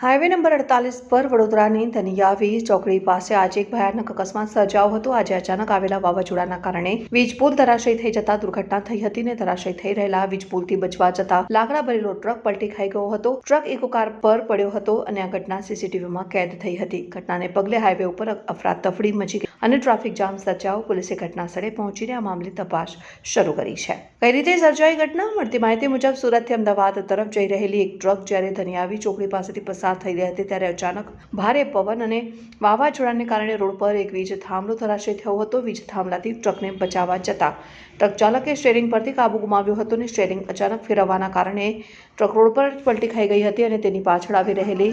Highway number 48 પર વડોદરાની ધનિયાવી ચોકડી પાસે આજે એક ભયાનક અકસ્માત સર્જાયો હતો। આજે અચાનક આવેલા વાવાઝોડાના કારણે વીજપોલ ધરાશયી થઈ જતા દુર્ઘટના થઈ હતી ને ધરાશયી થઈ રહેલા વીજપોલથી બચવા જતા લાકડા ભરેલો ટ્રક પલટી ખાઈ ગયો હતો। ટ્રક ઇકો કાર પર પડ્યો હતો અને આ ઘટના સીસીટીવીમાં કેદ થઈ હતી। ઘટનાને પગલે હાઈવે ઉપર અફરાતફરી મચી ગઈ અને ટ્રાફિક જામ સર્જાયો। પોલીસે ઘટના સ્થળે પહોંચીને આ મામલે તપાસ શરૂ કરી છે। કઈ રીતે સર્જાઈ ઘટના? મળતી માહિતી મુજબ સુરતથી અમદાવાદ તરફ જઈ રહેલી એક ટ્રક જ્યારે ધનિયાવી ચોકડી પાસેથી પસાર થઈ રહી હતી ત્યારે અચાનક ભારે પવન અને વાવાઝોડાને કારણે રોડ પર એક વીજ થાંભલો ધરાશયી થયો હતો। વીજ થાંભલાથી ટ્રકને બચાવવા જતા ટ્રક ચાલકે સ્ટીયરિંગ પરથી કાબુ ગુમાવ્યો હતો અને સ્ટીયરિંગ અચાનક ફેરવવાના કારણે ટ્રક રોડ પર પલટી ખાઈ ગઈ હતી અને તેની પાછળ આવી રહેલી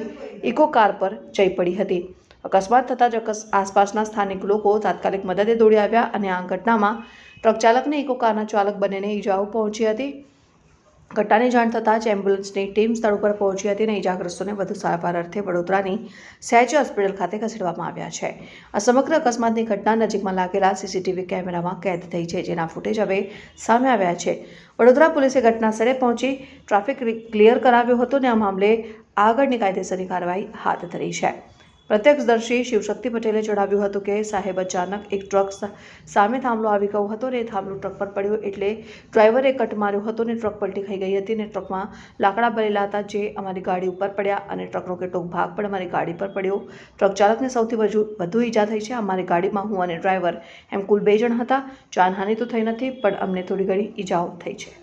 ઇકો કાર પર જઈ પડી હતી। અકસ્માત થતાં જ આસપાસના સ્થાનિક લોકો તાત્કાલિક મદદે દોડી આવ્યા અને આ ઘટનામાં ટ્રક ચાલકને ઇકો કારના ચાલક બંનેને ઈજાઓ પહોંચી હતી। ઘટનાની જાણ થતાં જ એમ્બ્યુલન્સની ટીમ સ્થળ પર પહોંચી હતી અને ઇજાગ્રસ્તોને વધુ સારવાર અર્થે વડોદરાની સયાજી હોસ્પિટલ ખાતે ખસેડવામાં આવ્યા છે। આ સમગ્ર અકસ્માતની ઘટના નજીકમાં લાગેલા સીસીટીવી કેમેરામાં કેદ થઈ છે, જેના ફૂટેજ હવે સામે આવ્યા છે। વડોદરા પોલીસે ઘટના સ્થળે પહોંચી ટ્રાફિક ક્લિયર કરાવ્યો હતો અને આ મામલે આગળની કાયદેસરની કાર્યવાહી હાથ ધરી છે। પ્રત્યક્ષદર્શી શિવશક્તિ પટેલે જણાવ્યું હતું કે સાહેબ અચાનક એક ટ્રક સામે થાંભલો આવી ગયો હતો અને થાંભલો ટ્રક પર પડ્યો એટલે ડ્રાઈવરે કટ માર્યો હતો અને ટ્રક પલટી ખાઈ ગઈ હતી અને ટ્રકમાં લાકડા ભરેલા હતા જે અમારી ગાડી ઉપર પડ્યા અને ટ્રકનો કેટલોક ભાગ પણ અમારી ગાડી પર પડ્યો। ટ્રક ચાલકને સૌથી વધુ ઈજા થઈ છે। અમારી ગાડીમાં હું અને ડ્રાઈવર એમ કુલ 2 જણ હતા। જાનહાનિ તો થઈ નથી, પણ અમને થોડી ઘણી ઈજાઓ થઈ છે।